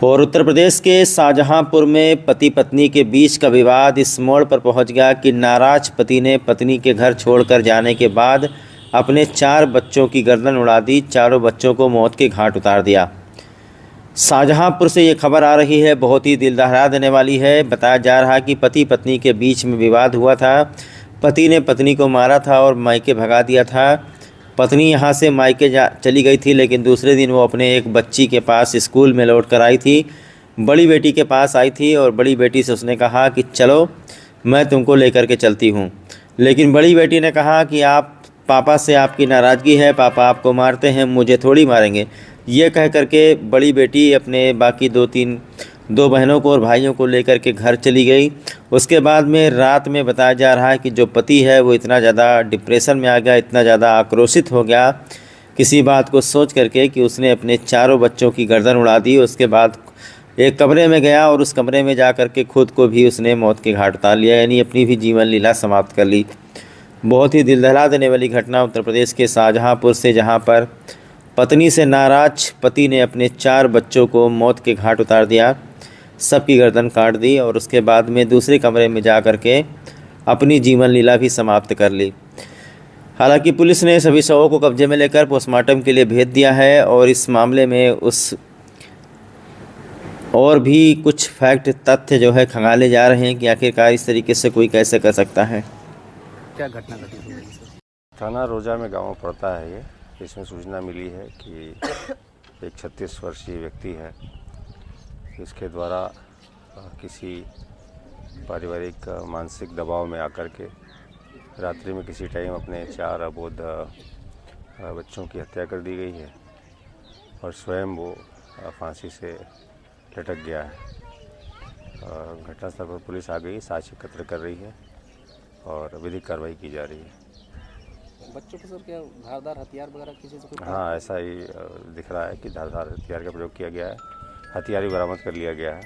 और उत्तर प्रदेश के शाहजहांपुर में पति पत्नी के बीच का विवाद इस मोड़ पर पहुंच गया कि नाराज पति ने पत्नी के घर छोड़कर जाने के बाद अपने 4 बच्चों की गर्दन उड़ा दी। चारों बच्चों को मौत के घाट उतार दिया। शाहजहांपुर से ये खबर आ रही है, बहुत ही दिल दहला देने वाली है। बताया जा रहा है कि पति पत्नी के बीच में विवाद हुआ था। पति ने पत्नी को मारा था और मायके भगा दिया था। पत्नी यहाँ से मायके चली गई थी, लेकिन दूसरे दिन वो अपने एक बच्ची के पास स्कूल में लौट कर आई थी। बड़ी बेटी के पास आई थी और बड़ी बेटी से उसने कहा कि चलो मैं तुमको लेकर के चलती हूँ। लेकिन बड़ी बेटी ने कहा कि आप पापा से आपकी नाराज़गी है, पापा आपको मारते हैं, मुझे थोड़ी मारेंगे। ये कह कर के बड़ी बेटी अपने बाकी दो बहनों को और भाइयों को लेकर के घर चली गई। उसके बाद में रात में बताया जा रहा है कि जो पति है वो इतना ज़्यादा डिप्रेशन में आ गया, इतना ज़्यादा आक्रोशित हो गया किसी बात को सोच करके कि उसने अपने चारों बच्चों की गर्दन उड़ा दी। उसके बाद एक कमरे में गया और उस कमरे में जा कर के खुद को भी उसने मौत के घाट उतार लिया, यानी अपनी भी जीवन लीला समाप्त कर ली। बहुत ही दिल दहला देने वाली घटना उत्तर प्रदेश के शाहजहांपुर से, जहां पर पत्नी से नाराज पति ने अपने 4 बच्चों को मौत के घाट उतार दिया, सबकी गर्दन काट दी और उसके बाद में दूसरे कमरे में जा कर के अपनी जीवन लीला भी समाप्त कर ली। हालांकि पुलिस ने सभी शवों को कब्जे में लेकर पोस्टमार्टम के लिए भेज दिया है और इस मामले में और भी कुछ फैक्ट तथ्य जो है खंगाले जा रहे हैं कि आखिरकार इस तरीके से कोई कैसे कर सकता है। क्या घटना घटी थी सर? थाना रोजा में गांव पड़ता है ये। इसमें सूचना मिली है कि एक 36 वर्षीय व्यक्ति है, इसके द्वारा किसी पारिवारिक मानसिक दबाव में आकर के रात्रि में किसी टाइम अपने 4 अबोध बच्चों की हत्या कर दी गई है और स्वयं वो फांसी से लटक गया है। घटनास्थल पर पुलिस आ गई, साक्ष्य एकत्र कर रही है और विधिक कार्रवाई की जा रही है। बच्चों को सर क्या धारदार हथियार वगैरह किसी से कोई? हाँ, ऐसा ही दिख रहा है कि धारदार हथियार का प्रयोग किया गया है। हथियार भी बरामद कर लिया गया है।